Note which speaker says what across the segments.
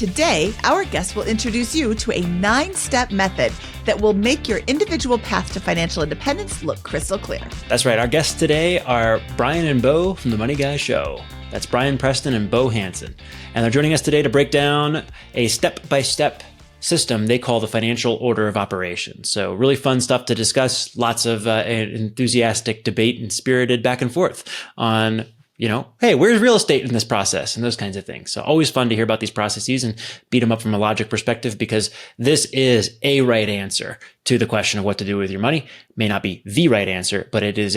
Speaker 1: Today, our guest will introduce you to a 9-step method that will make your individual path to financial independence look crystal clear.
Speaker 2: That's right. Our guests today are Brian and Bo from the Money Guys Show. That's Brian Preston and Bo Hanson. And they're joining us today to break down a step-by-step system they call the financial order of operations. So really fun stuff to discuss. Lots of enthusiastic debate and spirited back and forth on, hey, where's real estate in this process and those kinds of things. So always fun to hear about these processes and beat them up from a logic perspective, because this is a right answer to the question of what to do with your money. May not be the right answer, but it is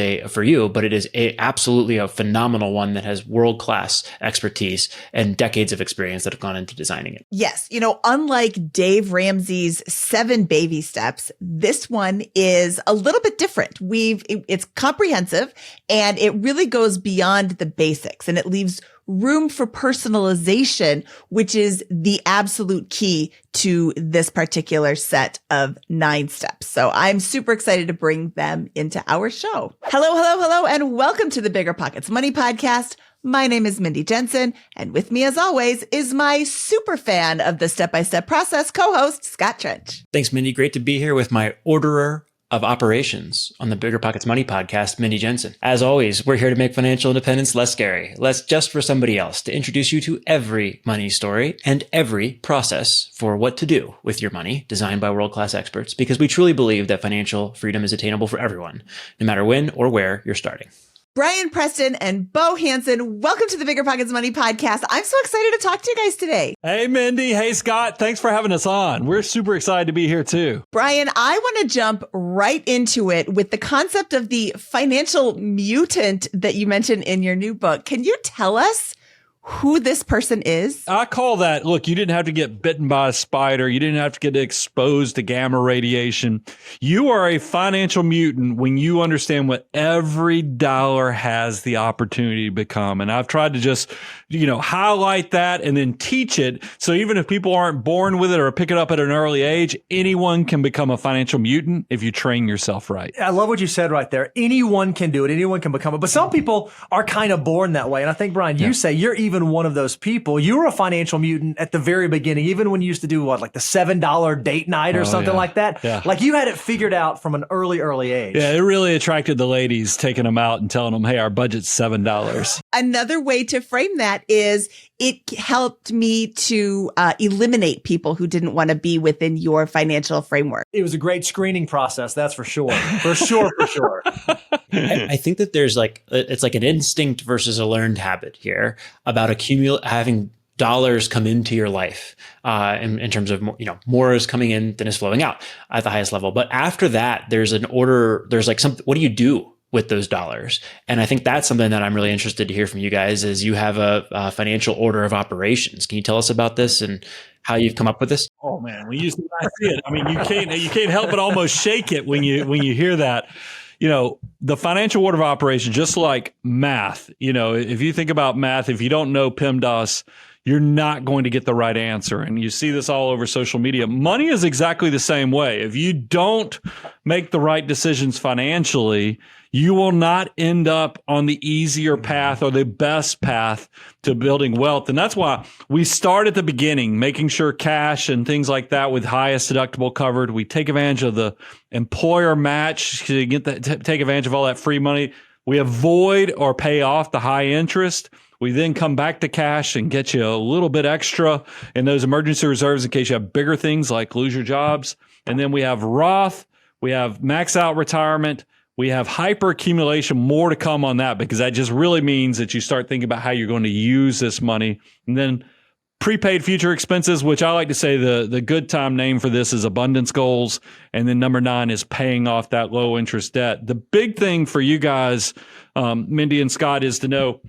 Speaker 2: absolutely a phenomenal one that has world-class expertise and decades of experience that have gone into designing it.
Speaker 1: Yes. Unlike Dave Ramsey's 7 baby steps, this one is a little bit different. It's comprehensive and it really goes beyond the basics, and it leaves room for personalization, which is the absolute key to this particular set of 9 steps. So I'm super excited to bring them into our show. Hello, and welcome to the BiggerPockets Money podcast. My name is Mindy Jensen, and with me as always is my super fan of the step-by-step process co-host, Scott Trench.
Speaker 2: Thanks, Mindy. Great to be here with my orderer of operations on the BiggerPockets Money podcast, Mindy Jensen. As always, we're here to make financial independence less scary, less just for somebody else, to introduce you to every money story and every process for what to do with your money, designed by world-class experts, because we truly believe that financial freedom is attainable for everyone, no matter when or where you're starting.
Speaker 1: Brian Preston and Bo Hanson, welcome to the BiggerPockets Money podcast. I'm so excited to talk to you guys today.
Speaker 3: Hey, Mindy. Hey, Scott. Thanks for having us on. We're super excited to be here, too.
Speaker 1: Brian, I want to jump right into it with the concept of the financial mutant that you mentioned in your new book. Can you tell us who this person is?
Speaker 3: I call that, look, you didn't have to get bitten by a spider. You didn't have to get exposed to gamma radiation. You are a financial mutant when you understand what every dollar has the opportunity to become. And I've tried to just, highlight that and then teach it. So even if people aren't born with it or pick it up at an early age, anyone can become a financial mutant if you train yourself right.
Speaker 4: I love what you said right there. Anyone can do it. Anyone can become it. But some people are kind of born that way. And I think, Brian, you say you're even one of those people. You were a financial mutant at the very beginning, even when you used to do like the $7 date night or something like that. Yeah. Like you had it figured out from an early age.
Speaker 3: Yeah, it really attracted the ladies, taking them out and telling them, hey, our budget's $7.
Speaker 1: Another way to frame that is it helped me to eliminate people who didn't want to be within your financial framework.
Speaker 4: It was a great screening process, that's for sure. For sure.
Speaker 2: I think that there's it's like an instinct versus a learned habit here about having dollars come into your life in terms of, more is coming in than is flowing out at the highest level. But after that, there's an order, there's what do you do with those dollars? And I think that's something that I'm really interested to hear from you guys, is you have a financial order of operations. Can you tell us about this and how you've come up with this?
Speaker 3: Oh man, when you see it, I mean, you can't help but almost shake it when you hear that. The financial order of operations, just like math, if you think about math, if you don't know PEMDAS, you're not going to get the right answer. And you see this all over social media. Money is exactly the same way. If you don't make the right decisions financially, you will not end up on the easier path or the best path to building wealth. And that's why we start at the beginning, making sure cash and things like that with highest deductible covered. We take advantage of the employer match to take advantage of all that free money. We avoid or pay off the high interest. We then come back to cash and get you a little bit extra in those emergency reserves in case you have bigger things like lose your jobs. And then we have Roth, we have max out retirement, we have hyper-accumulation, more to come on that, because that just really means that you start thinking about how you're going to use this money. And then prepaid future expenses, which I like to say the good time name for this is abundance goals. And then number 9 is paying off that low interest debt. The big thing for you guys, Mindy and Scott, is to know,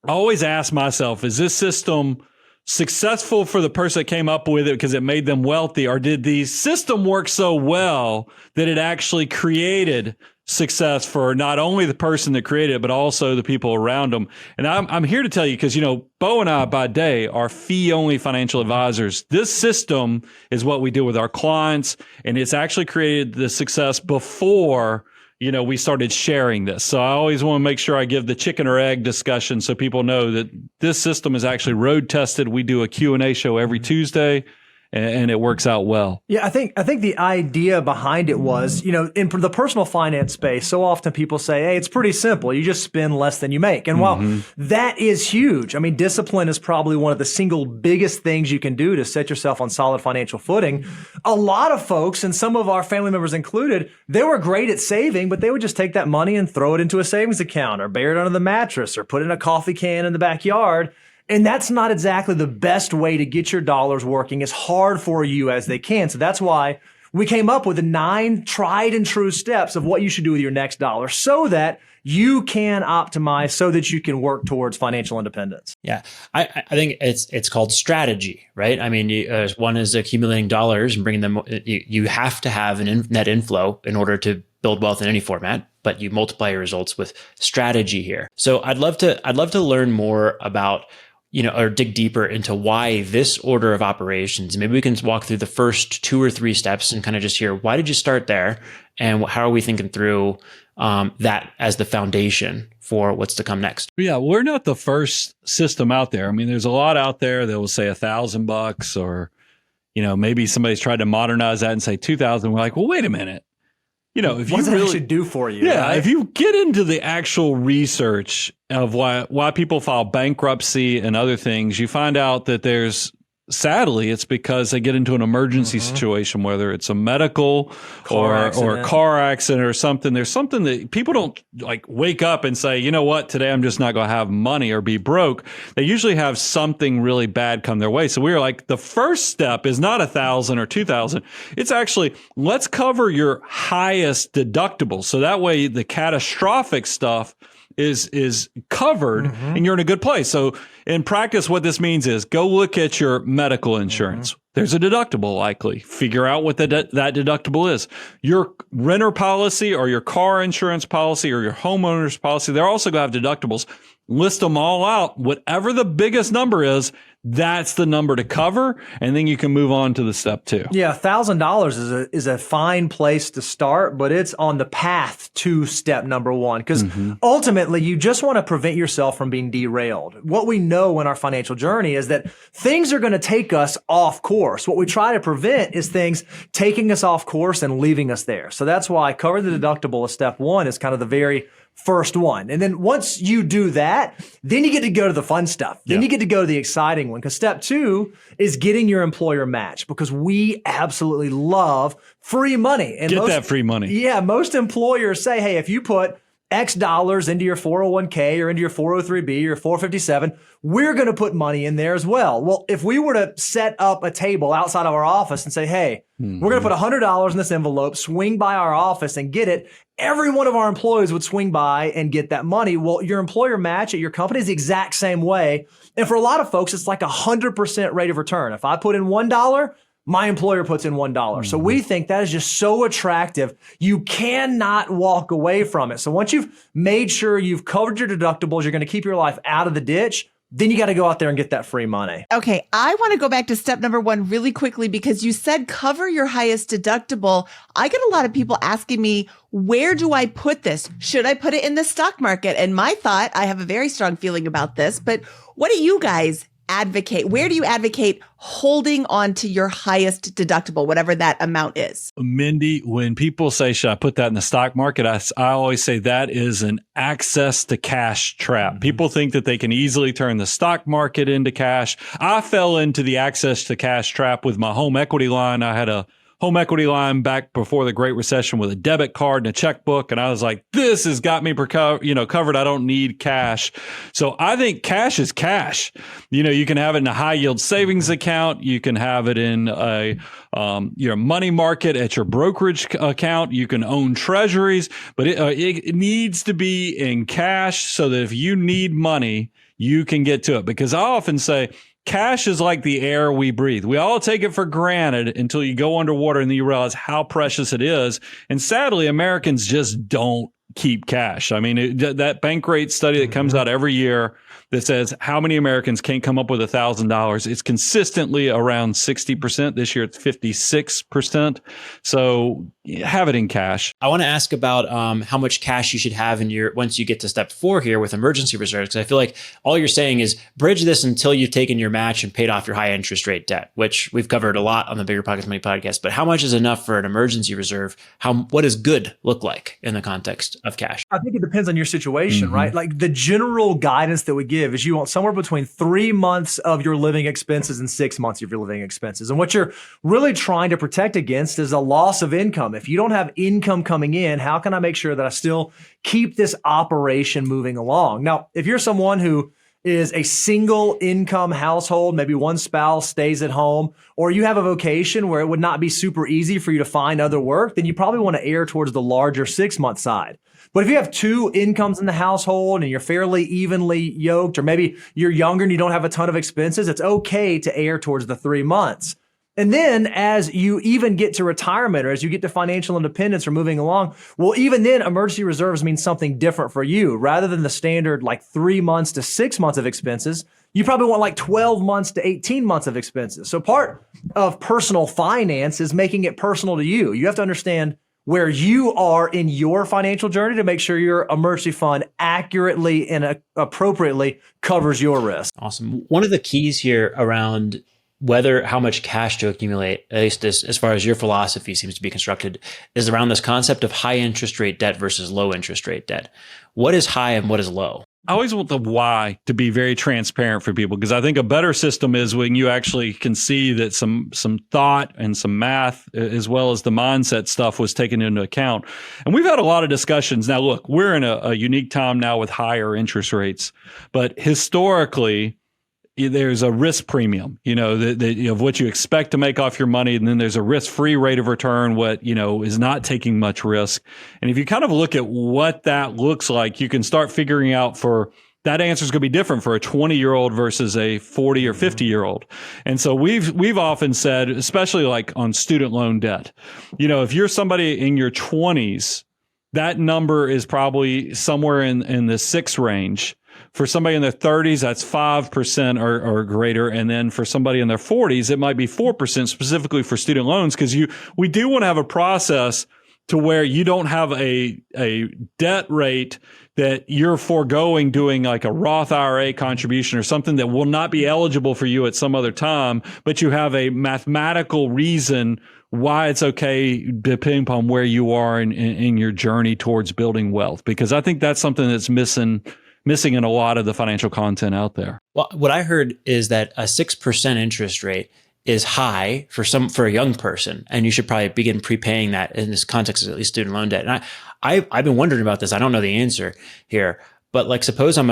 Speaker 3: I always ask myself, is this system successful for the person that came up with it because it made them wealthy, or did the system work so well that it actually created success for not only the person that created it, but also the people around them? And I'm here to tell you, because, Bo and I by day are fee-only financial advisors. This system is what we do with our clients, and it's actually created the success before we started sharing this. So I always want to make sure I give the chicken or egg discussion so people know that this system is actually road tested. We do a Q&A show every Tuesday, and it works out well.
Speaker 4: Yeah, I think the idea behind it was, in the personal finance space, so often people say, hey, it's pretty simple. You just spend less than you make. And while that is huge, I mean, discipline is probably one of the single biggest things you can do to set yourself on solid financial footing. A lot of folks, and some of our family members included, they were great at saving, but they would just take that money and throw it into a savings account or bury it under the mattress or put it in a coffee can in the backyard. And that's not exactly the best way to get your dollars working as hard for you as they can. So that's why we came up with the 9 tried and true steps of what you should do with your next dollar so that you can optimize, so that you can work towards financial independence.
Speaker 2: Yeah, I think it's called strategy, right? I mean, one is accumulating dollars and bringing them. You have to have an net inflow in order to build wealth in any format, but you multiply your results with strategy here. So I'd love to learn more about, or dig deeper into why this order of operations. Maybe we can walk through the first 2 or 3 steps and kind of just hear, why did you start there? And how are we thinking through that as the foundation for what's to come next?
Speaker 3: Yeah, we're not the first system out there. I mean, there's a lot out there that will say $1,000 or, maybe somebody's tried to modernize that and say 2,000. We're like, well, wait a minute. If
Speaker 4: what
Speaker 3: you
Speaker 4: does
Speaker 3: really
Speaker 4: it actually do for you?
Speaker 3: Yeah,
Speaker 4: right?
Speaker 3: if you get into the actual research of why people file bankruptcy and other things, you find out that sadly, it's because they get into an emergency situation, whether it's a medical or a car accident or something. There's something that people don't wake up and say, you know what, today I'm just not going to have money or be broke. They usually have something really bad come their way. So we were like, the first step is not 1,000 or 2,000. It's actually, let's cover your highest deductible. So that way the catastrophic stuff is covered and you're in a good place. So in practice, what this means is go look at your medical insurance. There's a deductible likely. Figure out what that deductible is. Your renter policy or your car insurance policy or your homeowner's policy, they're also going to have deductibles. List them all out. Whatever the biggest number is, that's the number to cover, and then you can move on to the step 2.
Speaker 4: Yeah, $1,000 is a fine place to start, but it's on the path to step number 1 because ultimately you just want to prevent yourself from being derailed. What we know in our financial journey is that things are going to take us off course. What we try to prevent is things taking us off course and leaving us there. So that's why cover the deductible as step 1 is kind of the very first one. And then once you do that, then you get to go to the fun stuff. Then you get to go to the exciting one because step 2 is getting your employer matched because we absolutely love free money. And
Speaker 3: Get that free money.
Speaker 4: Yeah. Most employers say, hey, if you put X dollars into your 401k or into your 403b or 457, we're going to put money in there as well. Well, if we were to set up a table outside of our office and say, hey, we're going to put $100 in this envelope, swing by our office and get it, every one of our employees would swing by and get that money. Well, your employer match at your company is the exact same way. And for a lot of folks, it's like 100% rate of return. If I put in $1, my employer puts in $1. So we think that is just so attractive. You cannot walk away from it. So once you've made sure you've covered your deductibles, you're going to keep your life out of the ditch, then you got to go out there and get that free money.
Speaker 1: Okay, I want to go back to step number 1 really quickly because you said cover your highest deductible. I get a lot of people asking me, where do I put this? Should I put it in the stock market? And my thought, I have a very strong feeling about this, but what do you guys advocate? Where do you advocate holding on to your highest deductible, whatever that amount is?
Speaker 3: Mindy, when people say, should I put that in the stock market? I always say that is an access to cash trap. People think that they can easily turn the stock market into cash. I fell into the access to cash trap with my home equity line. I had a home equity line back before the Great Recession with a debit card and a checkbook. And I was like, this has got me covered. I don't need cash. So I think cash is cash. You can have it in a high yield savings account. You can have it in your money market at your brokerage account. You can own treasuries, but it needs to be in cash so that if you need money, you can get to it. Because I often say, cash is like the air we breathe. We all take it for granted until you go underwater and then you realize how precious it is. And sadly, Americans just don't keep cash. I mean, that Bankrate study that comes out every year that says how many Americans can't come up with $1,000. It's consistently around 60%. This year, it's 56%. So have it in cash.
Speaker 2: I want to ask about how much cash you should have in your once you get to step 4 here with emergency reserves, because I feel like all you're saying is bridge this until you've taken your match and paid off your high interest rate debt, which we've covered a lot on the BiggerPockets Money podcast. But how much is enough for an emergency reserve? What does good look like in the context of cash?
Speaker 4: I think it depends on your situation, right? Like the general guidance that we give is you want somewhere between 3 months of your living expenses and 6 months of your living expenses. And what you're really trying to protect against is a loss of income. If you don't have income coming in, how can I make sure that I still keep this operation moving along? Now, if you're someone who is a single income household, maybe one spouse stays at home, or you have a vocation where it would not be super easy for you to find other work, then you probably want to err towards the larger 6-month side. But if you have 2 incomes in the household and you're fairly evenly yoked, or maybe you're younger and you don't have a ton of expenses, it's okay to err towards the 3 months. And then as you even get to retirement or as you get to financial independence or moving along, well, even then emergency reserves mean something different for you. Rather than the standard like 3 months to 6 months of expenses, you probably want like 12 months to 18 months of expenses. So part of personal finance is making it personal to you. You have to understand where you are in your financial journey to make sure your emergency fund accurately and appropriately covers your risk.
Speaker 2: Awesome. One of the keys here around how much cash to accumulate, at least as far as your philosophy seems to be constructed, is around this concept of high interest rate debt versus low interest rate debt. What is high and what is low?
Speaker 3: I always want the why to be very transparent for people, because I think a better system is when you actually can see that some thought and some math, as well as the mindset stuff, was taken into account. And we've had a lot of discussions. Now, look, we're in a unique time now with higher interest rates, but historically, there's a risk premium, of what you expect to make off your money. And then there's a risk-free rate of return, what, is not taking much risk. And if you kind of look at what that looks like, you can start figuring out that answer is going to be different for a 20-year-old versus a 40 or 50-year-old. And so we've often said, especially like on student loan debt, if you're somebody in your 20s, that number is probably somewhere in the 6 range. For somebody in their 30s, that's 5% or greater. And then for somebody in their 40s, it might be 4% specifically for student loans, because we do want to have a process to where you don't have a debt rate that you're foregoing doing like a Roth IRA contribution or something that will not be eligible for you at some other time, but you have a mathematical reason why it's okay depending upon where you are in your journey towards building wealth. Because I think that's something that's missing in a lot of the financial content out there.
Speaker 2: Well, what I heard is that a 6% interest rate is high for a young person, and you should probably begin prepaying that in this context of at least student loan debt. And I've been wondering about this. I don't know the answer here, but like suppose I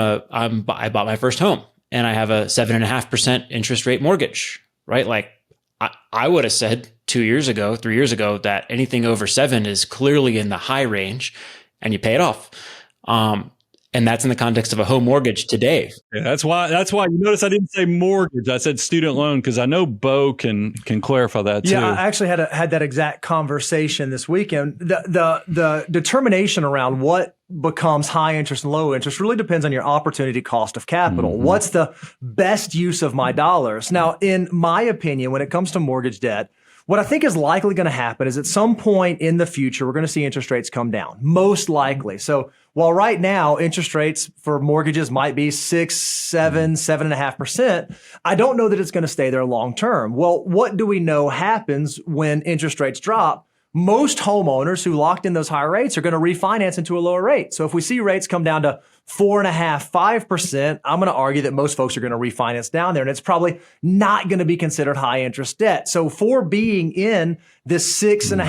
Speaker 2: bought my first home and I have a 7.5% interest rate mortgage, right? Like I would have said 3 years ago that anything over 7 is clearly in the high range, and you pay it off. And that's in the context of a home mortgage today.
Speaker 3: Yeah, that's why you notice I didn't say mortgage. I said student loan, because I know Bo can clarify that too.
Speaker 4: Yeah, I actually had that exact conversation this weekend. The determination around what becomes high interest and low interest really depends on your opportunity cost of capital. What's the best use of my dollars? Now, in my opinion, when it comes to mortgage debt, what I think is likely going to happen is at some point in the future, we're going to see interest rates come down, most likely. So while right now interest rates for mortgages might be 6, 7, 7.5%, I don't know that it's going to stay there long term. Well, what do we know happens when interest rates drop? Most homeowners who locked in those higher rates are going to refinance into a lower rate. So if we see rates come down to 4.5%, 5%, I'm going to argue that most folks are going to refinance down there, and it's probably not going to be considered high interest debt. So for being in this 6.5%,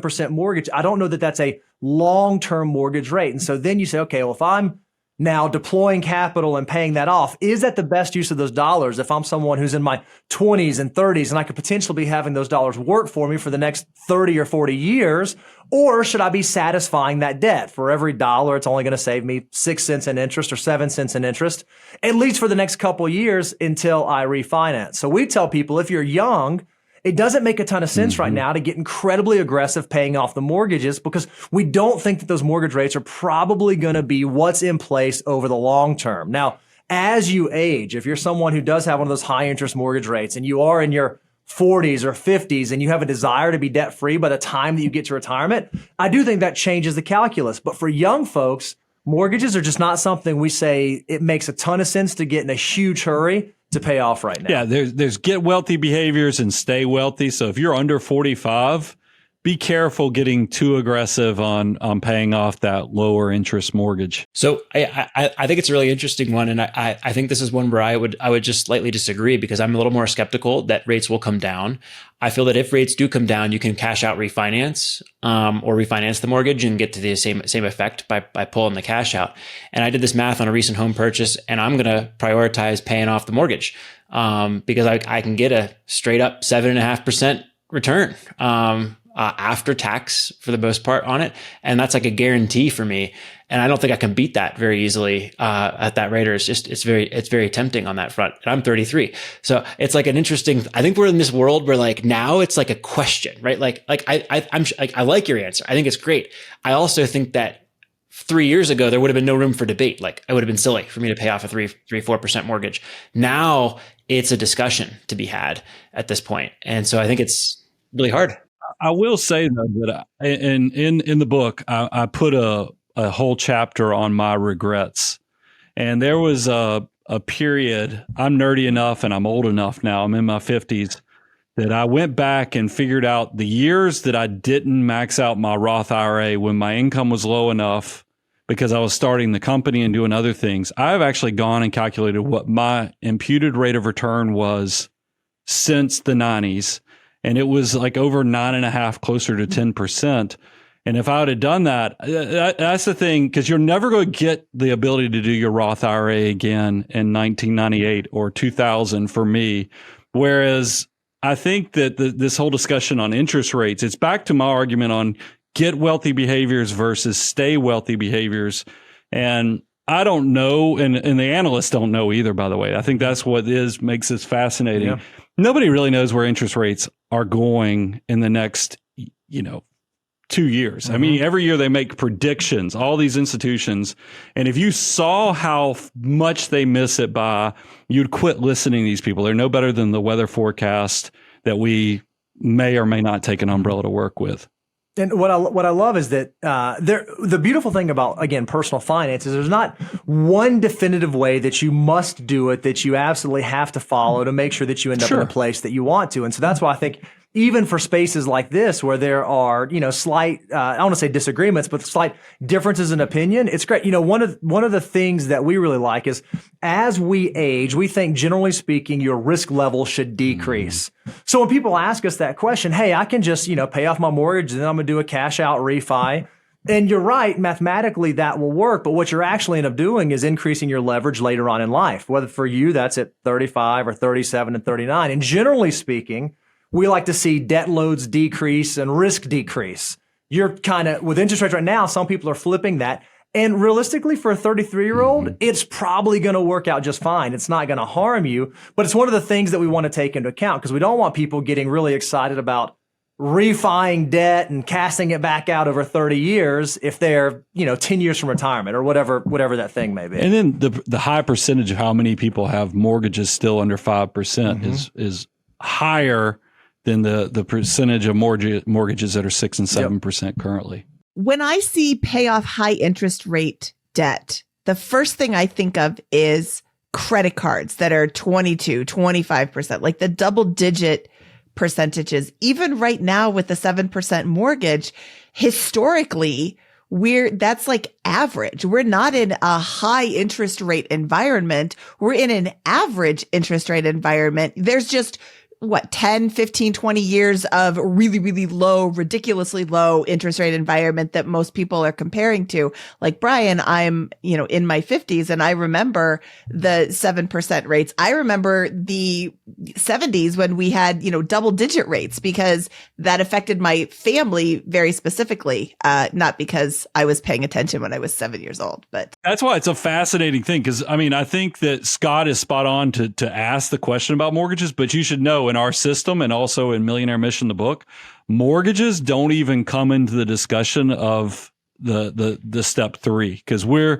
Speaker 4: 7% mortgage, I don't know that that's a long-term mortgage rate. And so then you say, okay, well, if I'm now deploying capital and paying that off, is that the best use of those dollars? If I'm someone who's in my 20s and 30s and I could potentially be having those dollars work for me for the next 30 or 40 years, or should I be satisfying that debt? For every dollar, it's only going to save me 6 cents in interest or 7 cents in interest, at least for the next couple of years until I refinance. So we tell people, if you're young, it doesn't make a ton of sense right now to get incredibly aggressive paying off the mortgages, because we don't think that those mortgage rates are probably going to be what's in place over the long term. Now, as you age, if you're someone who does have one of those high interest mortgage rates and you are in your 40s or 50s and you have a desire to be debt free by the time that you get to retirement, I do think that changes the calculus. But for young folks, mortgages are just not something we say it makes a ton of sense to get in a huge hurry to pay off right now.
Speaker 3: Yeah, there's get wealthy behaviors and stay wealthy. So if you're under 45, be careful getting too aggressive on paying off that lower interest mortgage.
Speaker 2: So I think it's a really interesting one, and I think this is one where I would just slightly disagree, because I'm a little more skeptical that rates will come down. I feel that if rates do come down, you can cash out refinance or refinance the mortgage and get to the same effect by pulling the cash out. And I did this math on a recent home purchase, and I'm going to prioritize paying off the mortgage because I can get a straight up 7.5% return. After tax for the most part on it. And that's like a guarantee for me. And I don't think I can beat that very easily at that rate. Or it's very tempting on that front. And I'm 33. So it's like an interesting, I think we're in this world where like now it's like a question, right? I like your answer. I think it's great. I also think that 3 years ago, there would have been no room for debate. Like it would have been silly for me to pay off a 4% mortgage. Now it's a discussion to be had at this point. And so I think it's really hard.
Speaker 3: I will say though that in the book, I put a whole chapter on my regrets, and there was a period. I'm nerdy enough, and I'm old enough now. I'm in my 50s that I went back and figured out the years that I didn't max out my Roth IRA when my income was low enough because I was starting the company and doing other things. I've actually gone and calculated what my imputed rate of return was since the 90s. And it was like over 9.5%, closer to 10%. And if I would have done that, that's the thing, because you're never going to get the ability to do your Roth IRA again in 1998 or 2000 for me. Whereas I think that this whole discussion on interest rates, it's back to my argument on get wealthy behaviors versus stay wealthy behaviors. And I don't know, and the analysts don't know either, by the way. I think that's what makes this fascinating. Yeah. Nobody really knows where interest rates are going in the next, 2 years. Mm-hmm. I mean, every year they make predictions, all these institutions. And if you saw how much they miss it by, you'd quit listening to these people. They're no better than the weather forecast that we may or may not take an umbrella to work with.
Speaker 4: And what I love is that the beautiful thing about, again, personal finance is there's not one definitive way that you must do it, that you absolutely have to follow to make sure that you end up in a place that you want to. And so that's why I think even for spaces like this where there are, slight, I don't want to say disagreements, but slight differences in opinion, it's great. One of the things that we really like is as we age, we think generally speaking, your risk level should decrease. So when people ask us that question, hey, I can just, pay off my mortgage and then I'm going to do a cash out refi. And you're right, mathematically that will work. But what you're actually end up doing is increasing your leverage later on in life, whether for you that's at 35 or 37 and 39. And generally speaking, we like to see debt loads decrease and risk decrease. You're kind of, with interest rates right now, some people are flipping that. And realistically, for a 33-year-old, it's probably going to work out just fine. It's not going to harm you. But it's one of the things that we want to take into account because we don't want people getting really excited about refining debt and casting it back out over 30 years if they're, 10 years from retirement or whatever that thing may be.
Speaker 3: And then the high percentage of how many people have mortgages still under 5% is higher than the percentage of mortgages that are 6 and 7% currently.
Speaker 1: When I see pay off high interest rate debt, the first thing I think of is credit cards that are 22, 25%, like the double digit percentages. Even right now with the 7% mortgage, historically, that's like average. We're not in a high interest rate environment. We're in an average interest rate environment. There's just 10, 15, 20 years of really, really low, ridiculously low interest rate environment that most people are comparing to. Like Brian, I'm, in my 50s and I remember the 7% rates. I remember the 70s when we had, double digit rates because that affected my family very specifically. Not because I was paying attention when I was 7 years old, but
Speaker 3: that's why it's a fascinating thing. Cause I think that Scott is spot on to ask the question about mortgages, but you should know in our system and also in Millionaire Mission, the book, mortgages don't even come into the discussion of the step 3 because we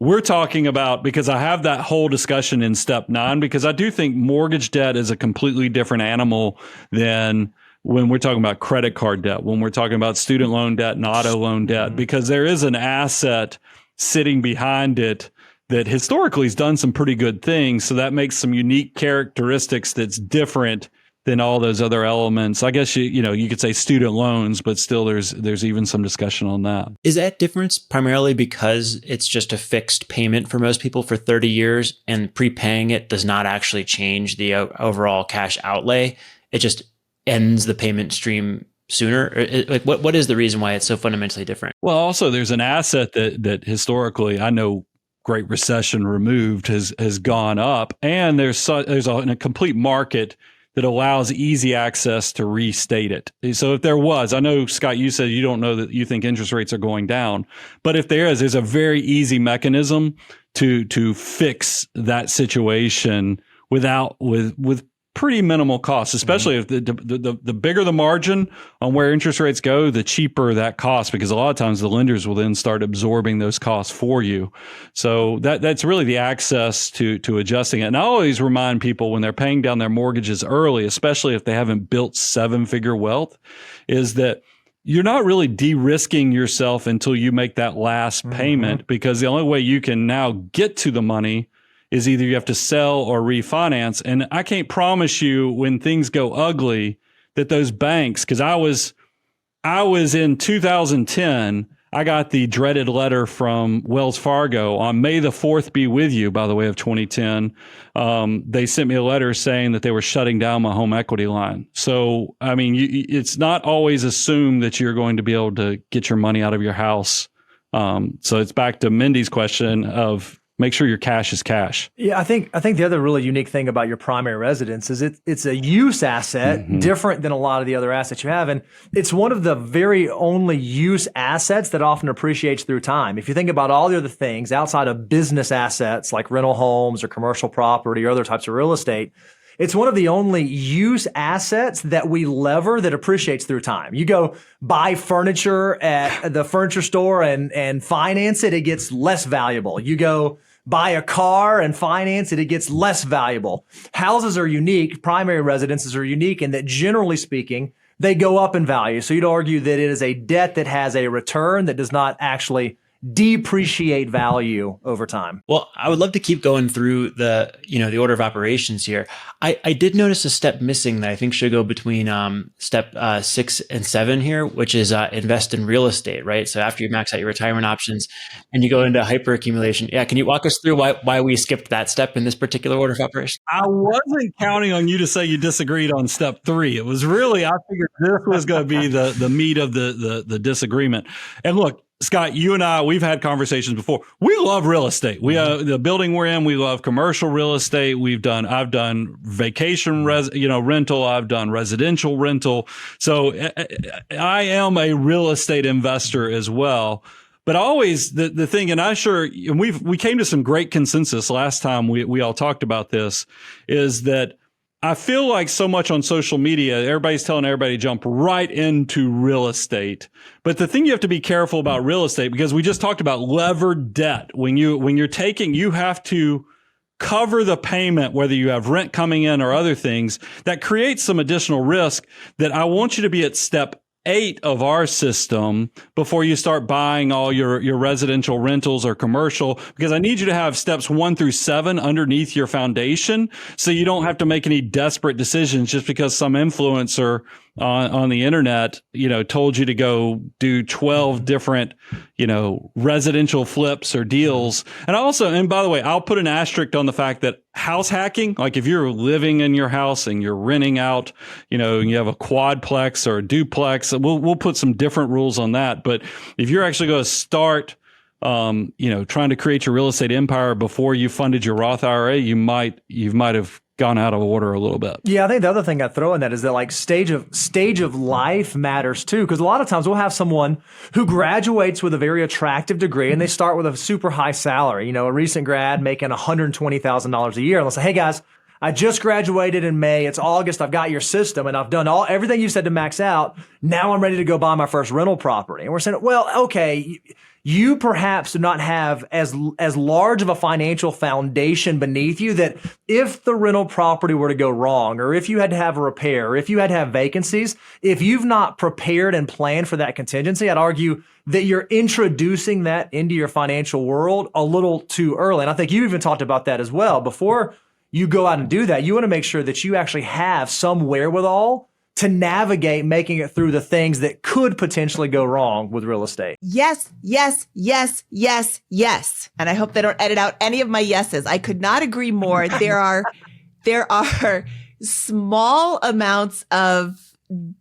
Speaker 3: we're talking about, because I have that whole discussion in step 9, because I do think mortgage debt is a completely different animal than when we're talking about credit card debt, when we're talking about student loan debt and auto loan debt, because there is an asset sitting behind it that historically has done some pretty good things. So that makes some unique characteristics that's different than all those other elements. I guess you could say student loans, but still there's even some discussion on that.
Speaker 2: Is that difference primarily because it's just a fixed payment for most people for 30 years and prepaying it does not actually change the overall cash outlay? It just ends the payment stream sooner? Like what is the reason why it's so fundamentally different?
Speaker 3: Well, also there's an asset that historically, I know Great Recession removed, has gone up, and there's a complete market that allows easy access to restate it. So if there was, I know, Scott, you said you don't know that you think interest rates are going down, but if there's a very easy mechanism to fix that situation with pretty minimal costs, especially if the bigger the margin on where interest rates go, the cheaper that costs, because a lot of times the lenders will then start absorbing those costs for you. So that's really the access to adjusting it. And I always remind people when they're paying down their mortgages early, especially if they haven't built 7-figure wealth, is that you're not really de-risking yourself until you make that last payment, because the only way you can now get to the money is either you have to sell or refinance. And I can't promise you when things go ugly that those banks, because I was in 2010, I got the dreaded letter from Wells Fargo on May the 4th be with you, by the way, of 2010. They sent me a letter saying that they were shutting down my home equity line. So, I mean, it's not always assumed that you're going to be able to get your money out of your house. So it's back to Mindy's question of, make sure your cash is cash.
Speaker 4: Yeah, I think the other really unique thing about your primary residence is it's a use asset different than a lot of the other assets you have. And it's one of the very only use assets that often appreciates through time. If you think about all the other things outside of business assets like rental homes or commercial property or other types of real estate, it's one of the only use assets that we lever that appreciates through time. You go buy furniture at the furniture store and finance it, it gets less valuable. You go buy a car and finance it, it gets less valuable. Houses are unique. Primary residences are unique in that, generally speaking, they go up in value. So you'd argue that it is a debt that has a return that does not actually depreciate value over time.
Speaker 2: Well, I would love to keep going through the order of operations here. I did notice a step missing that I think should go between step 6 and 7 here, which is invest in real estate, right? So after you max out your retirement options and you go into hyper-accumulation. Yeah, can you walk us through why we skipped that step in this particular order of operations?
Speaker 3: I wasn't counting on you to say you disagreed on step 3. It was really, I figured this was going to be the meat of the disagreement. And look, Scott, you and I, we've had conversations before. We love real estate. We the building we're in, we love commercial real estate. I've done vacation rental. I've done residential rental. So I am a real estate investor as well. But always the thing, and we came to some great consensus last time we all talked about this, is that I feel like so much on social media, everybody's telling everybody to jump right into real estate. But the thing you have to be careful about real estate, because we just talked about levered debt. When you're taking, you have to cover the payment, whether you have rent coming in or other things. That creates some additional risk that I want you to be at step 8 of our system before you start buying all your residential rentals or commercial, because I need you to have steps 1 through 7 underneath your foundation, so you don't have to make any desperate decisions just because some influencer on the internet, told you to go do 12 different, residential flips or deals. And by the way, I'll put an asterisk on the fact that house hacking, like if you're living in your house and you're renting out, and you have a quadplex or a duplex, we'll put some different rules on that. But if you're actually going to start, trying to create your real estate empire before you funded your Roth IRA, you might have gone out of order a little bit.
Speaker 4: Yeah, I think the other thing I'd throw in that is that like stage of life matters too, because a lot of times we'll have someone who graduates with a very attractive degree and they start with a super high salary, a recent grad making $120,000 a year. And they'll say, hey guys, I just graduated in May. It's August. I've got your system and I've done everything you said to max out. Now I'm ready to go buy my first rental property. And we're saying, well, okay, you perhaps do not have as large of a financial foundation beneath you that if the rental property were to go wrong, or if you had to have a repair, or if you had to have vacancies, if you've not prepared and planned for that contingency, I'd argue that you're introducing that into your financial world a little too early. And I think you even talked about that as well. Before you go out and do that, you want to make sure that you actually have some wherewithal to navigate making it through the things that could potentially go wrong with real estate.
Speaker 1: Yes, yes, yes, yes, yes. And I hope they don't edit out any of my yeses. I could not agree more. There are small amounts of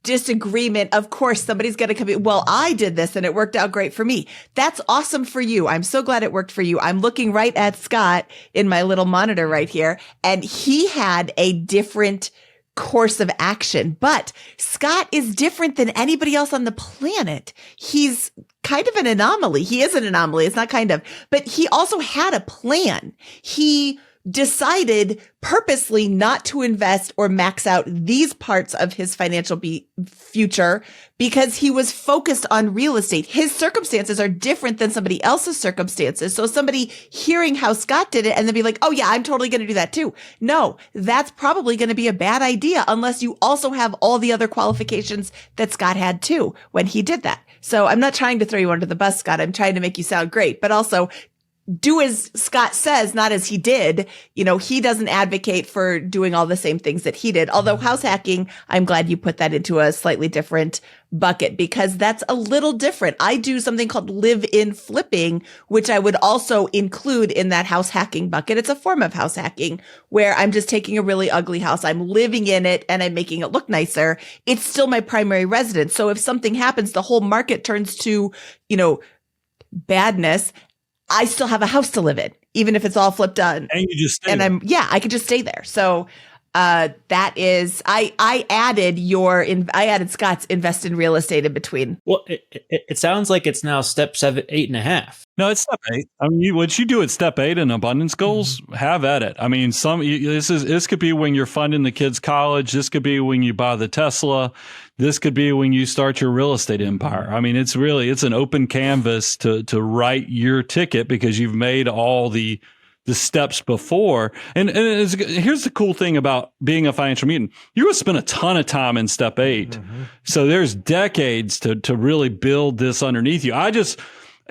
Speaker 1: disagreement. Of course, somebody's going to come in. Well, I did this and it worked out great for me. That's awesome for you. I'm so glad it worked for you. I'm looking right at Scott in my little monitor right here, and he had a different course of action. But Scott is different than anybody else on the planet. He's kind of an anomaly. He is an anomaly. It's not kind of, but he also had a plan. He decided purposely not to invest or max out these parts of his financial future because he was focused on real estate. His circumstances are different than somebody else's circumstances. So somebody hearing how Scott did it and then be like, oh yeah, I'm totally going to do that too. No, that's probably going to be a bad idea unless you also have all the other qualifications that Scott had too when he did that. So I'm not trying to throw you under the bus, Scott. I'm trying to make you sound great, but also do as Scott says, not as he did. You know, he doesn't advocate for doing all the same things that he did. Although house hacking, I'm glad you put that into a slightly different bucket because that's a little different. I do something called live-in flipping, which I would also include in that house hacking bucket. It's a form of house hacking where I'm just taking a really ugly house. I'm living in it and I'm making it look nicer. It's still my primary residence. So if something happens, the whole market turns to, you know, badness. I still have a house to live in, even if it's all flipped done.
Speaker 3: And you just stay
Speaker 1: and
Speaker 3: there.
Speaker 1: I could just stay there. So that is, I added Scott's invest in real estate in between.
Speaker 2: Well, it sounds like it's now step 7, 8.5.
Speaker 3: No, it's step 8. I mean, what you do at step 8 in abundance goals, have at it. I mean, this could be when you're funding the kids' college. This could be when you buy the Tesla. This could be when you start your real estate empire. I mean, it's an open canvas to write your ticket because you've made all the steps before. And here's the cool thing about being a financial mutant. You're going to spend a ton of time in step 8. Mm-hmm. So there's decades to really build this underneath you.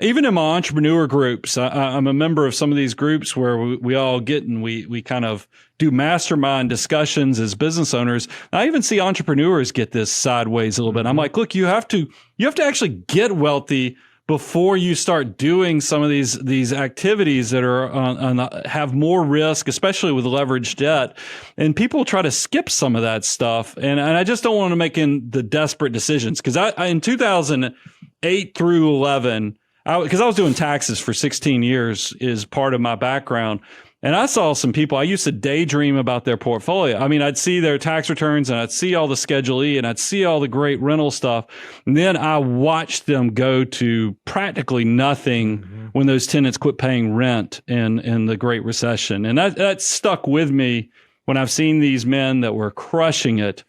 Speaker 3: Even in my entrepreneur groups, I'm a member of some of these groups where we all get and we kind of do mastermind discussions as business owners. I even see entrepreneurs get this sideways a little bit. I'm like, look, you have to actually get wealthy before you start doing some of these activities that are have more risk, especially with leveraged debt. And people try to skip some of that stuff. And I just don't want to make the desperate decisions because I in 2008 through 11. Because I was doing taxes for 16 years is part of my background. And I saw some people, I used to daydream about their portfolio. I mean, I'd see their tax returns and I'd see all the Schedule E and I'd see all the great rental stuff. And then I watched them go to practically nothing when those tenants quit paying rent in the Great Recession. And that stuck with me when I've seen these men that were crushing it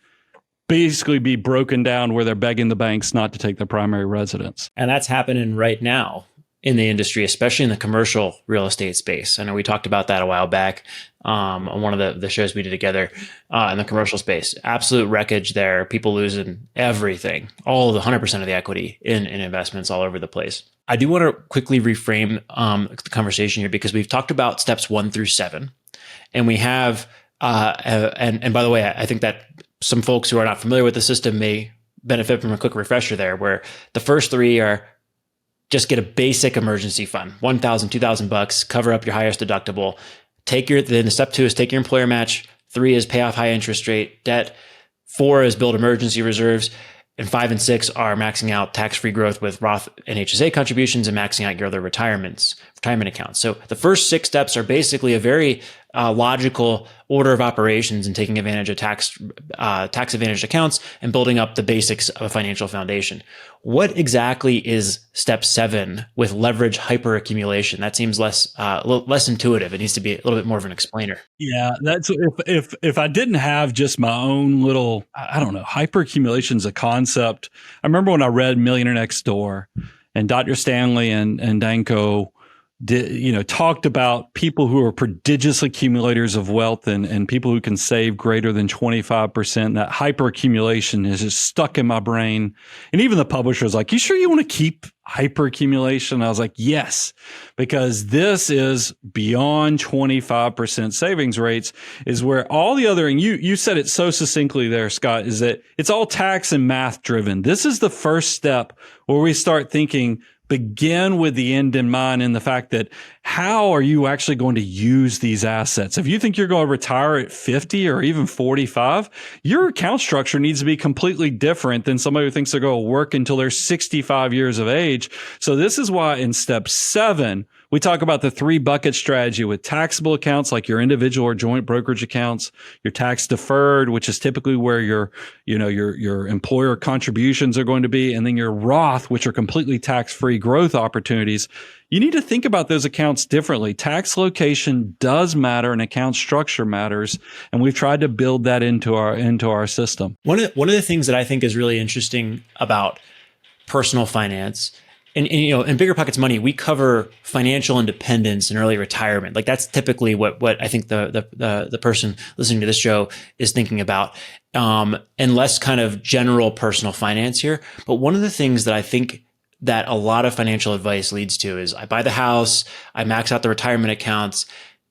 Speaker 3: basically be broken down where they're begging the banks not to take their primary residence.
Speaker 2: And that's happening right now in the industry, especially in the commercial real estate space. I know we talked about that a while back on one of the shows we did together in the commercial space. Absolute wreckage there. People losing everything, all of the 100% of the equity in investments all over the place. I do want to quickly reframe the conversation here because we've talked about steps 1 through 7. And we have, and by the way, I think that some folks who are not familiar with the system may benefit from a quick refresher there, where the first 3 are just get a basic emergency fund, $1,000, $2,000, cover up your highest deductible. Then step 2 is take your employer match. 3 is pay off high interest rate debt. 4 is build emergency reserves. And 5 and 6 are maxing out tax-free growth with Roth and HSA contributions and maxing out your other retirement accounts. So the first 6 steps are basically a very logical order of operations and taking advantage of tax advantaged accounts and building up the basics of a financial foundation. What exactly is step 7 with leverage hyper-accumulation? That seems less intuitive. It needs to be a little bit more of an explainer.
Speaker 3: Yeah, that's if I didn't have just my own little, I don't know, hyper-accumulation is a concept. I remember when I read Millionaire Next Door. and Dr. Stanley and Danko talked about people who are prodigious accumulators of wealth and people who can save greater than 25%. That hyper-accumulation is just stuck in my brain. And even the publisher was like, you sure you want to keep hyper-accumulation? I was like, yes, because this is beyond 25% savings rates, is where all the other, and you said it so succinctly there, Scott, is that it's all tax and math driven. This is the first step where we start thinking, begin with the end in mind, and the fact that how are you actually going to use these assets? If you think you're going to retire at 50 or even 45, your account structure needs to be completely different than somebody who thinks they're going to work until they're 65 years of age. So this is why in step 7, we talk about the 3 bucket strategy with taxable accounts like your individual or joint brokerage accounts, your tax deferred, which is typically where your employer contributions are going to be, and then your Roth, which are completely tax-free growth opportunities. You need to think about those accounts differently. Tax location does matter and account structure matters, and we've tried to build that into our system.
Speaker 2: One of the things that I think is really interesting about personal finance, and in BiggerPockets Money, we cover financial independence and early retirement. Like that's typically what I think the person listening to this show is thinking about, and less kind of general personal finance here. But one of the things that I think that a lot of financial advice leads to is I buy the house, I max out the retirement accounts,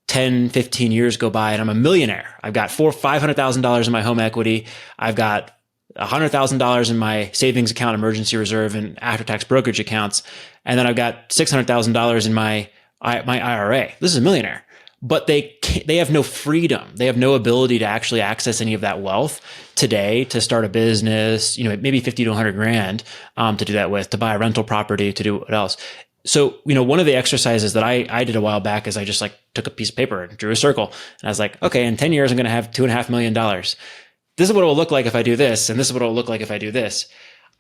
Speaker 2: 10, 15 years go by and I'm a millionaire. I've got $500,000 in my home equity. I've got $100,000 in my savings account, emergency reserve, and after-tax brokerage accounts. And then I've got $600,000 in my IRA. This is a millionaire. But they have no freedom. They have no ability to actually access any of that wealth today to start a business, maybe 50 to 100 grand to do that with, to buy a rental property, to do what else. So, one of the exercises that I did a while back is I just took a piece of paper and drew a circle. And I was like, okay, in 10 years, I'm going to have $2.5 million. This is what it will look like if I do this, and this is what it will look like if I do this.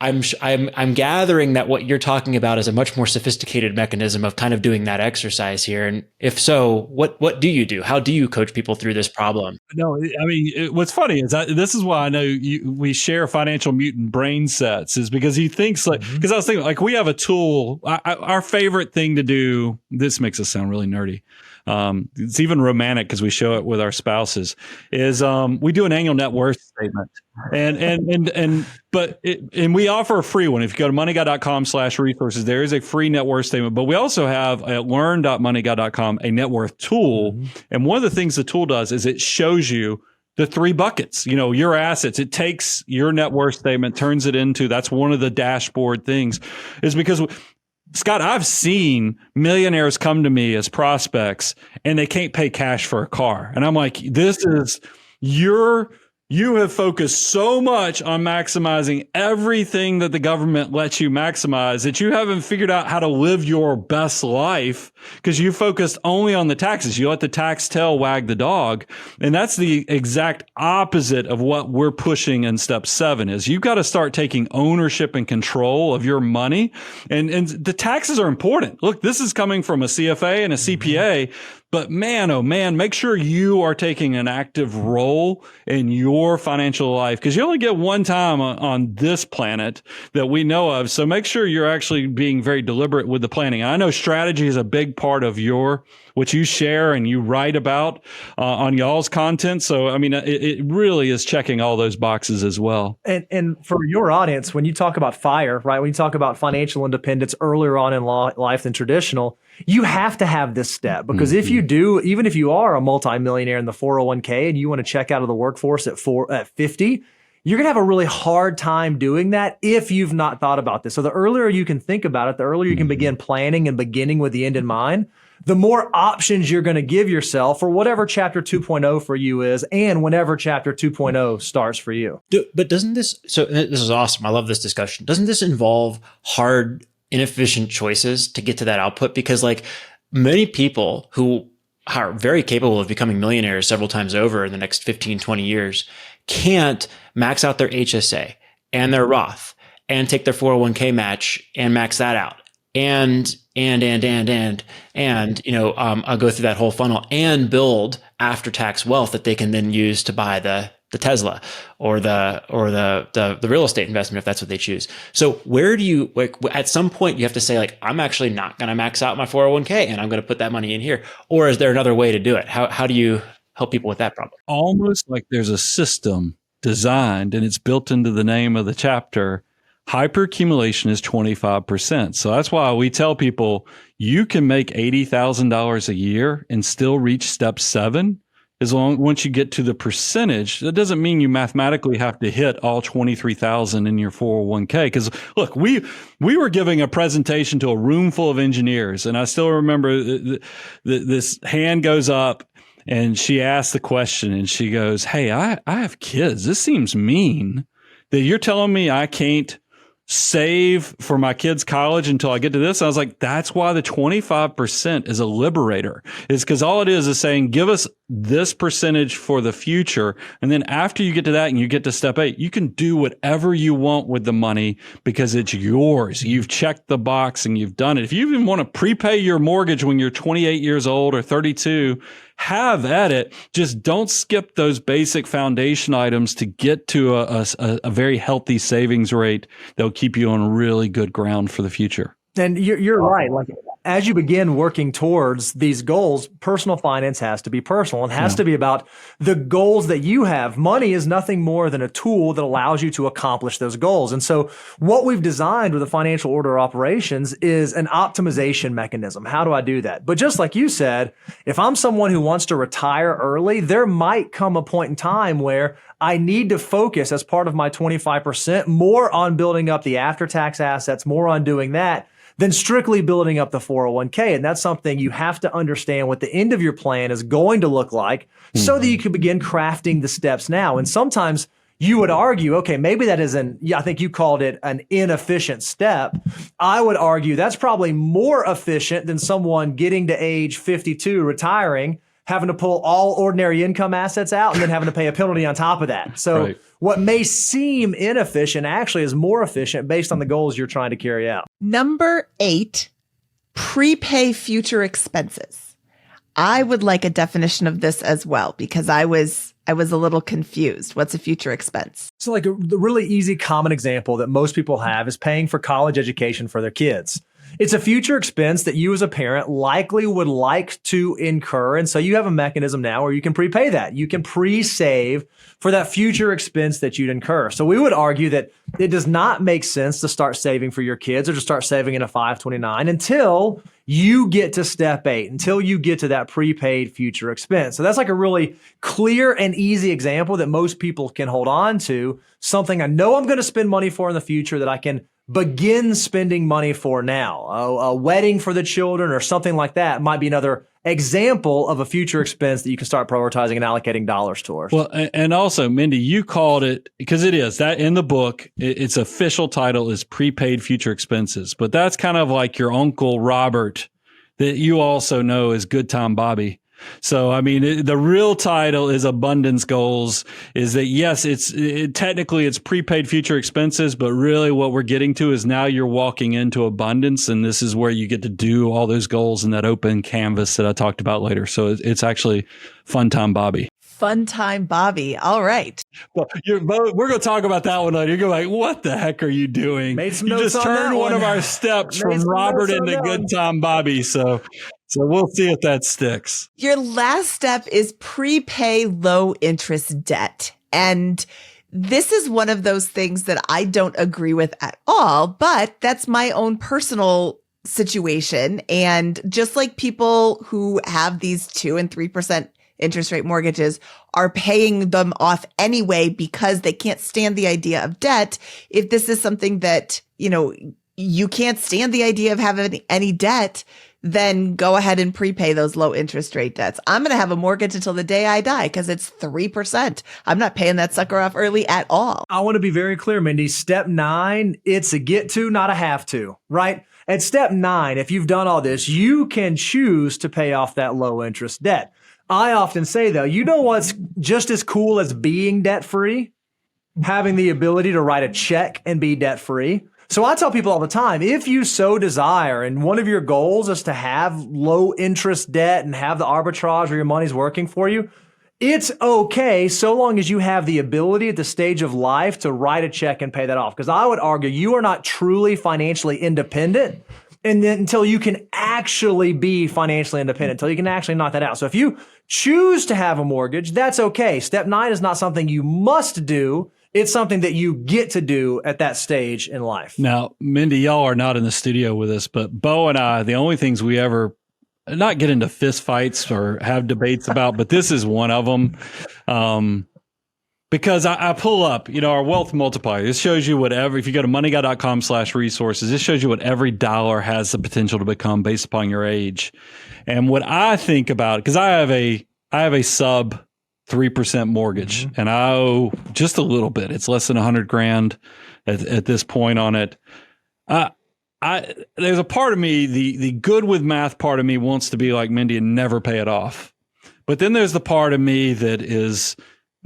Speaker 2: I'm gathering that what you're talking about is a much more sophisticated mechanism of kind of doing that exercise here. And if so, what do you do? How do you coach people through this problem?
Speaker 3: No, I mean, what's funny is this is why I know we share financial mutant brain sets, is because he thinks because I was thinking we have a tool. Our favorite thing to do. This makes us sound really nerdy. It's even romantic because we show it with our spouses, is we do an annual net worth statement, and we offer a free one. If you go to moneyguy.com/resources, there is a free net worth statement, but we also have at learn.moneyguy.com a net worth tool. And one of the things the tool does is it shows you the 3 buckets, your assets. It takes your net worth statement, turns it into, that's one of the dashboard things, is because Scott, I've seen millionaires come to me as prospects and they can't pay cash for a car. And I'm like, you have focused so much on maximizing everything that the government lets you maximize that you haven't figured out how to live your best life because you focused only on the taxes. You let the tax tail wag the dog. And that's the exact opposite of what we're pushing in step 7 is you've got to start taking ownership and control of your money. And the taxes are important. Look, this is coming from a CFA and a CPA. But man, oh man, make sure you are taking an active role in your financial life because you only get one time on this planet that we know of. So make sure you're actually being very deliberate with the planning. I know strategy is a big part of what you share and you write about on y'all's content. So, I mean, it really is checking all those boxes as well.
Speaker 4: And for your audience, when you talk about FIRE, right, when you talk about financial independence earlier on in life than traditional, you have to have this step because if you do, even if you are a multimillionaire in the 401k and you want to check out of the workforce at 50, you're going to have a really hard time doing that if you've not thought about this. So the earlier you can think about it, the earlier you can begin planning and beginning with the end in mind, the more options you're going to give yourself for whatever chapter 2.0 for you is and whenever chapter 2.0 starts for you.
Speaker 2: But doesn't this, so this is awesome. I love this discussion. Doesn't this involve hard, inefficient choices to get to that output? Because many people who are very capable of becoming millionaires several times over in the next 15, 20 years can't max out their HSA and their Roth and take their 401k match and max that out. And go through that whole funnel and build after-tax wealth that they can then use to buy the the Tesla or the real estate investment if that's what they choose. So where do you, like, at some point you have to say, like, I'm actually not going to max out my 401k and I'm going to put that money in here? Or is there another way to do it? How do you help people with that problem?
Speaker 3: Almost like there's a system designed, and it's built into the name of the chapter. Hyper-accumulation is 25%. So that's why we tell people you can make $80,000 a year and still reach step 7. Once you get to the percentage, that doesn't mean you mathematically have to hit all 23,000 in your 401k. Because look, we were giving a presentation to a room full of engineers, and I still remember this hand goes up, and she asked the question, and she goes, "Hey, I have kids. This seems mean that you're telling me I can't save for my kids' college until I get to this." I was like, that's why the 25% is a liberator. It's because all it is saying, give us this percentage for the future. And then after you get to that and you get to step 8, you can do whatever you want with the money because it's yours. You've checked the box and you've done it. If you even want to prepay your mortgage when you're 28 years old or 32, have at it. Just don't skip those basic foundation items to get to a very healthy savings rate that'll keep you on really good ground for the future.
Speaker 4: And you're right. Like, as you begin working towards these goals, personal finance has to be personal. It has to be about the goals that you have. Money is nothing more than a tool that allows you to accomplish those goals. And so what we've designed with the financial order operations is an optimization mechanism. How do I do that? But just like you said, if I'm someone who wants to retire early, there might come a point in time where I need to focus as part of my 25% more on building up the after-tax assets, more on doing that than strictly building up the 401k. And that's something you have to understand what the end of your plan is going to look like so that you can begin crafting the steps now. And sometimes you would argue, okay, maybe that is I think you called it an inefficient step. I would argue that's probably more efficient than someone getting to age 52, retiring, having to pull all ordinary income assets out and then having to pay a penalty on top of that. So what may seem inefficient actually is more efficient based on the goals you're trying to carry out.
Speaker 1: Number 8, prepay future expenses. I would like a definition of this as well because I was a little confused. What's a future expense?
Speaker 4: So like the really easy common example that most people have is paying for college education for their kids. It's a future expense that you as a parent likely would like to incur. And so you have a mechanism now where you can prepay that. You can pre-save for that future expense that you'd incur. So we would argue that it does not make sense to start saving for your kids or to start saving in a 529 until you get to step 8, until you get to that prepaid future expense. So that's like a really clear and easy example that most people can hold on to, something I know I'm going to spend money for in the future that I can begin spending money for now. A wedding for the children or something like that might be another example of a future expense that you can start prioritizing and allocating dollars towards.
Speaker 3: Well, and also, Mindy, you called it, because it is that in the book, its official title is prepaid future expenses, but that's kind of like your Uncle Robert that you also know as Good Time Bobby. So, I mean, the real title is Abundance Goals, is that, yes, technically it's prepaid future expenses, but really what we're getting to is now you're walking into abundance, and this is where you get to do all those goals in that open canvas that I talked about later. So it's actually Fun Time Bobby.
Speaker 1: Fun Time Bobby. All right.
Speaker 3: Well, we're going to talk about that one later. You're going to be like, what the heck are you doing?
Speaker 4: Made some
Speaker 3: you
Speaker 4: notes
Speaker 3: just
Speaker 4: on
Speaker 3: turned
Speaker 4: that
Speaker 3: one of our steps from Robert into Good Time Bobby. So we'll see if that sticks.
Speaker 1: Your last step is prepay low interest debt. And this is one of those things that I don't agree with at all, but that's my own personal situation. And just like people who have these 2 and 3% interest rate mortgages are paying them off anyway because they can't stand the idea of debt. If this is something that, you can't stand the idea of having any debt, then go ahead and prepay those low interest rate debts. I'm going to have a mortgage until the day I die because it's 3%. I'm not paying that sucker off early at all.
Speaker 4: I want to be very clear, Mindy. Step 9, it's a get to, not a have to, right? At step 9, if you've done all this, you can choose to pay off that low interest debt. I often say, though, you know what's just as cool as being debt free? Having the ability to write a check and be debt free. So I tell people all the time, if you so desire and one of your goals is to have low interest debt and have the arbitrage where your money's working for you, it's okay so long as you have the ability at the stage of life to write a check and pay that off. Because I would argue you are not truly financially independent and then until you can actually be financially independent, until you can actually knock that out. So if you choose to have a mortgage, that's okay. Step 9 is not something you must do. It's something that you get to do at that stage in life.
Speaker 3: Now, Mindy, y'all are not in the studio with us, but Bo and I, the only things we ever not get into fist fights or have debates about, but this is one of them. Because I pull up, our wealth multiplier. This shows you whatever, if you go to moneyguy.com/resources, this shows you what every dollar has the potential to become based upon your age. And what I think about, because I have a sub 3% mortgage and I owe just a little bit. It's less than $100,000 at this point on it. There's a part of me, the good with math part of me wants to be like Mindy and never pay it off. But then there's the part of me that is,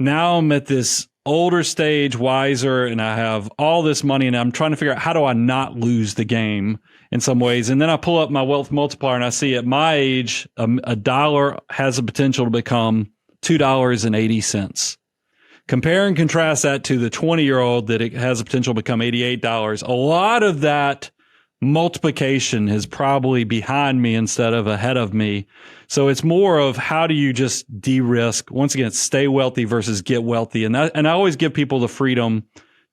Speaker 3: now I'm at this older stage, wiser, and I have all this money and I'm trying to figure out how do I not lose the game in some ways. And then I pull up my wealth multiplier and I see at my age, a dollar has the potential to become $2.80. Compare and contrast that to the 20-year-old that it has the potential to become $88. A lot of that multiplication is probably behind me instead of ahead of me. So it's more of how do you just de-risk, once again, stay wealthy versus get wealthy. And I always give people the freedom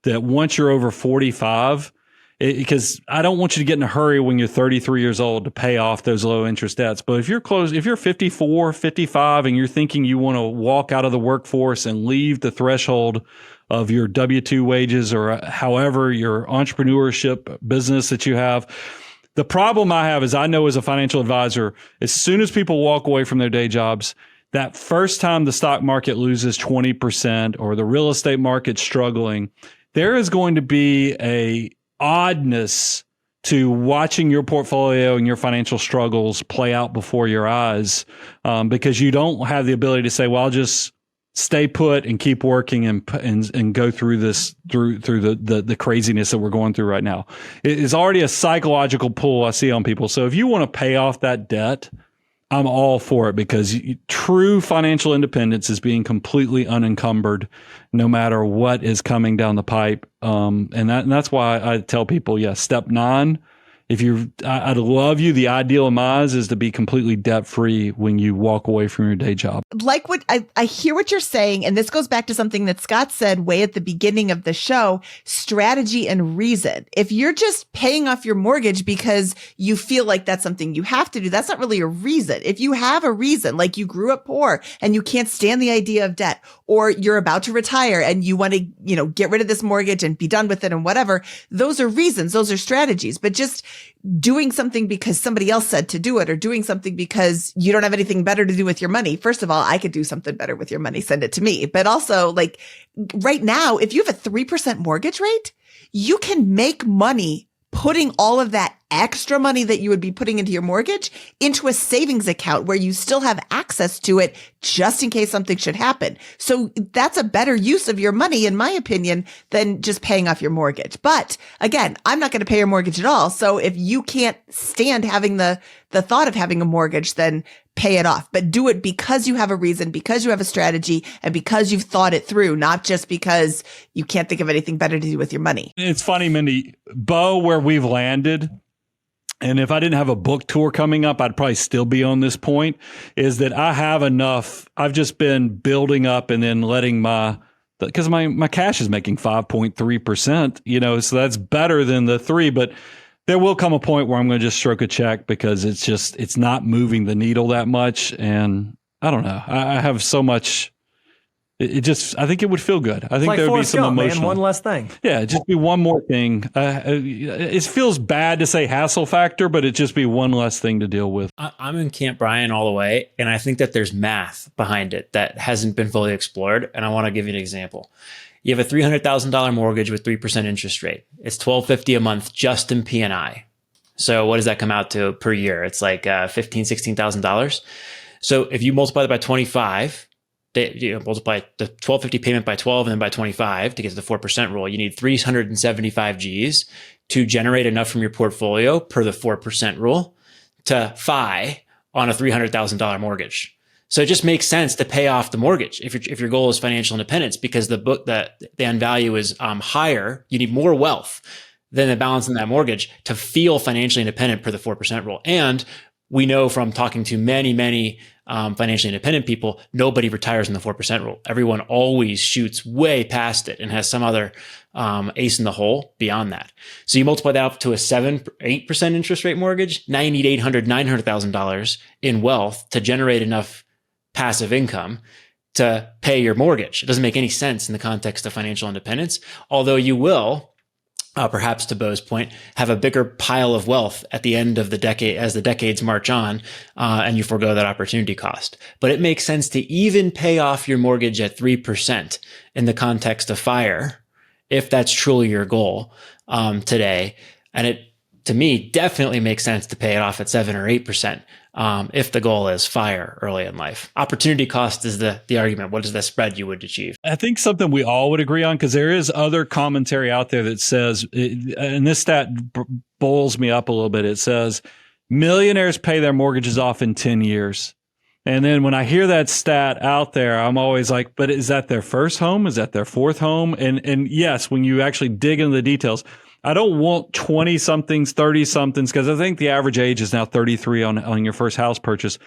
Speaker 3: that once you're over 45, because I don't want you to get in a hurry when you're 33 years old to pay off those low interest debts. But if you're 54, 55, and you're thinking you want to walk out of the workforce and leave the threshold of your W-2 wages or however your entrepreneurship business that you have. The problem I have is I know as a financial advisor, as soon as people walk away from their day jobs, that first time the stock market loses 20% or the real estate market's struggling, there is going to be a oddness to watching your portfolio and your financial struggles play out before your eyes because you don't have the ability to say, well, I'll just stay put and keep working and go through this through the craziness that we're going through right now. It is already a psychological pull I see on people. So if you want to pay off that debt, I'm all for it because true financial independence is being completely unencumbered no matter what is coming down the pipe. And that's why I tell people, step 9, I'd love you. The ideal of my eyes is to be completely debt free when you walk away from your day job.
Speaker 1: Like what I hear what you're saying, and this goes back to something that Scott said way at the beginning of the show, strategy and reason. If you're just paying off your mortgage because you feel like that's something you have to do, that's not really a reason. If you have a reason, like you grew up poor and you can't stand the idea of debt, or you're about to retire and you want to, get rid of this mortgage and be done with it and whatever, those are reasons, those are strategies. But just doing something because somebody else said to do it, or doing something because you don't have anything better to do with your money. First of all, I could do something better with your money. Send it to me. But also, like right now, if you have a 3% mortgage rate, you can make money putting all of that extra money that you would be putting into your mortgage into a savings account where you still have access to it just in case something should happen. So that's a better use of your money, in my opinion, than just paying off your mortgage. But again, I'm not going to pay your mortgage at all. So if you can't stand having the thought of having a mortgage, then pay it off. But do it because you have a reason, because you have a strategy, and because you've thought it through, not just because you can't think of anything better to do with your money.
Speaker 3: It's funny, Mindy, Bo, where we've landed, and if I didn't have a book tour coming up, I'd probably still be on this point, is that I have enough. I've just been building up and then letting because my cash is making 5.3%, so that's better than the 3, but there will come a point where I'm going to just stroke a check because it's not moving the needle that much. And I don't know. I have so much. I think it would feel good. I think there would be some emotional.
Speaker 4: Man, one less thing.
Speaker 3: Yeah, just be one more thing. It feels bad to say hassle factor, but it'd just be one less thing to deal with.
Speaker 2: I'm in Camp Brian all the way, and I think that there's math behind it that hasn't been fully explored. And I want to give you an example. You have a $300,000 mortgage with 3% interest rate. It's $1,250 a month just in P&I. So what does that come out to per year? It's like $15,000, $16,000. So if you multiply that by 25, multiply the $1,250 payment by 12 and then by 25 to get to the 4% rule, you need 375 Gs to generate enough from your portfolio per the 4% rule to FI on a $300,000 mortgage. So it just makes sense to pay off the mortgage if your goal is financial independence, because the end value is higher. You need more wealth than the balance in that mortgage to feel financially independent per the 4% rule. And we know from talking to many financially independent people, nobody retires in the 4% rule. Everyone always shoots way past it and has some other ace in the hole beyond that. So you multiply that up to a 7-8% interest rate mortgage. Now you need $900,000 in wealth to generate enough passive income to pay your mortgage. It doesn't make any sense in the context of financial independence, although you will, perhaps to Bo's point, have a bigger pile of wealth at the end of the decade as the decades march on, and you forego that opportunity cost. But it makes sense to even pay off your mortgage at 3% in the context of FIRE, if that's truly your goal today. And it, to me, definitely makes sense to pay it off at 7 or 8%. If the goal is FIRE early in life. Opportunity cost is the argument. What is the spread you would achieve?
Speaker 3: I think something we all would agree on, because there is other commentary out there that says, and this stat bowls me up a little bit. It says millionaires pay their mortgages off in 10 years. And then when I hear that stat out there, I'm always like, but is that their first home? Is that their fourth home? And yes, when you actually dig into the details, I don't want 20 somethings, 30 somethings, because I think the average age is now 33 on your first house purchase.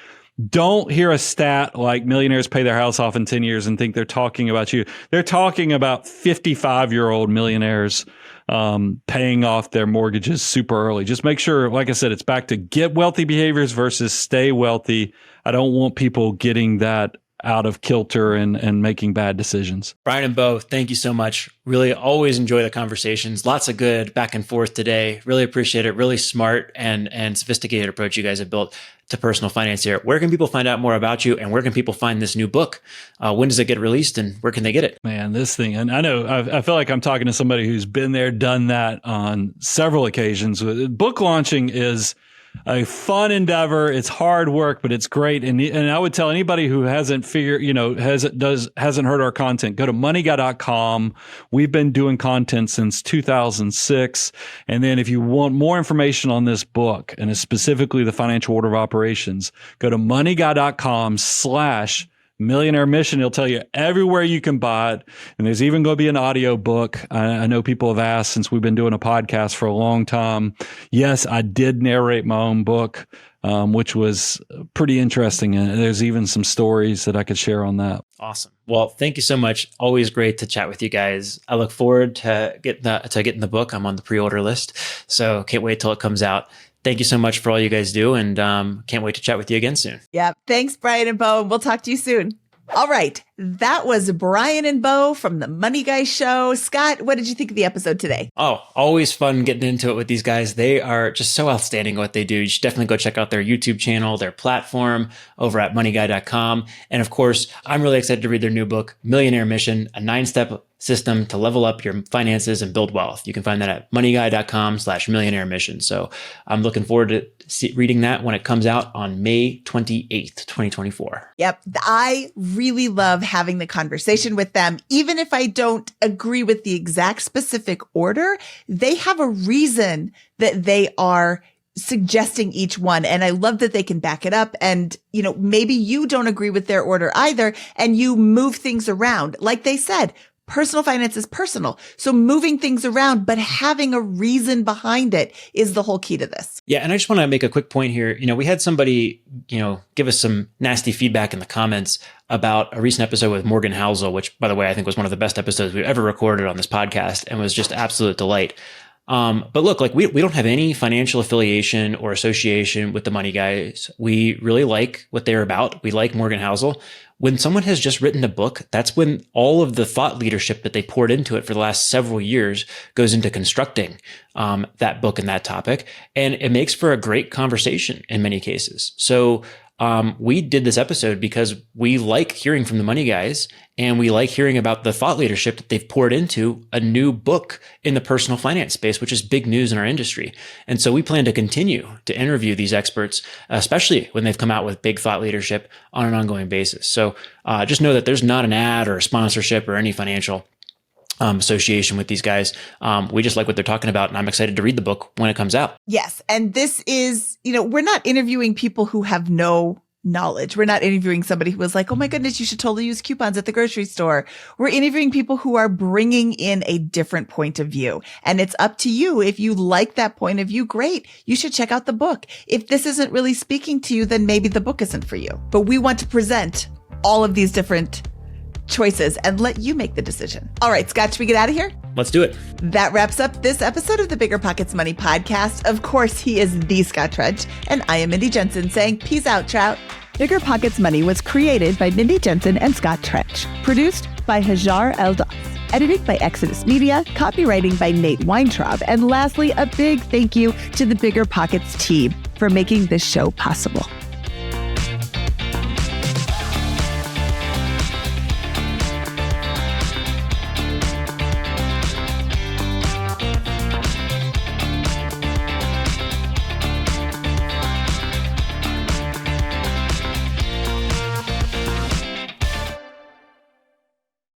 Speaker 3: Don't hear a stat like millionaires pay their house off in 10 years and think they're talking about you. They're talking about 55-year-old millionaires paying off their mortgages super early. Just make sure, like I said, it's back to get wealthy behaviors versus stay wealthy. I don't want people getting that out of kilter and making bad decisions.
Speaker 2: Brian and Bo, thank you so much. Really always enjoy the conversations. Lots of good back and forth today. Really appreciate it. Really smart and sophisticated approach you guys have built to personal finance here. Where can people find out more about you, and where can people find this new book? When does it get released, and where can they get it?
Speaker 3: Man, this thing, and I know I feel like I'm talking to somebody who's been there, done that on several occasions. Book launching is a fun endeavor. It's hard work, but it's great. And I would tell anybody who hasn't figured, hasn't heard our content, go to moneyguy.com. We've been doing content since 2006. And then if you want more information on this book, and specifically the financial order of operations, go to moneyguy.com/Millionaire Mission. It'll tell you everywhere you can buy it. And there's even going to be an audio book. I know people have asked, since we've been doing a podcast for a long time. Yes, I did narrate my own book, which was pretty interesting. And there's even some stories that I could share on that.
Speaker 2: Awesome. Well, thank you so much. Always great to chat with you guys. I look forward to getting the book. I'm on the pre-order list, so can't wait till it comes out. Thank you so much for all you guys do, and can't wait to chat with you again soon.
Speaker 1: Yeah. Thanks, Brian and Bo. We'll talk to you soon. All right. That was Brian and Bo from the Money Guy Show. Scott, what did you think of the episode today?
Speaker 2: Oh, always fun getting into it with these guys. They are just so outstanding at what they do. You should definitely go check out their YouTube channel, their platform over at moneyguy.com. And of course, I'm really excited to read their new book, Millionaire Mission, a 9-step system to level up your finances and build wealth. You can find that at moneyguy.com/millionaire mission. So I'm looking forward to reading that when it comes out on May 28th, 2024.
Speaker 1: Yep. I really love having the conversation with them. Even if I don't agree with the exact specific order, they have a reason that they are suggesting each one. And I love that they can back it up. And, maybe you don't agree with their order either, and you move things around. Like they said, personal finance is personal. So moving things around, but having a reason behind it is the whole key to this.
Speaker 2: Yeah. And I just want to make a quick point here. We had somebody, give us some nasty feedback in the comments about a recent episode with Morgan Housel, which, by the way, I think was one of the best episodes we've ever recorded on this podcast and was just absolute delight. But look, we don't have any financial affiliation or association with the Money Guys. We really like what they're about. We like Morgan Housel. When someone has just written a book, that's when all of the thought leadership that they poured into it for the last several years goes into constructing that book and that topic. And it makes for a great conversation in many cases. So we did this episode because we like hearing from the Money Guys, and we like hearing about the thought leadership that they've poured into a new book in the personal finance space, which is big news in our industry. And so we plan to continue to interview these experts, especially when they've come out with big thought leadership on an ongoing basis. So just know that there's not an ad or a sponsorship or any financial association with these guys. We just like what they're talking about, and I'm excited to read the book when it comes out.
Speaker 1: Yes. And this is, we're not interviewing people who have no knowledge. We're not interviewing somebody who was like, oh my goodness, you should totally use coupons at the grocery store. We're interviewing people who are bringing in a different point of view. And it's up to you. If you like that point of view, great. You should check out the book. If this isn't really speaking to you, then maybe the book isn't for you. But we want to present all of these different choices and let you make the decision. All right, Scott, should we get out of here?
Speaker 2: Let's do it.
Speaker 1: That wraps up this episode of the BiggerPockets Money podcast. Of course, he is the Scott Trench, and I am Mindy Jensen saying peace out, Trout.
Speaker 5: BiggerPockets Money was created by Mindy Jensen and Scott Trench. Produced by Hajar Eldas. Edited by Exodus Media. Copywriting by Nate Weintraub. And lastly, a big thank you to the BiggerPockets team for making this show possible.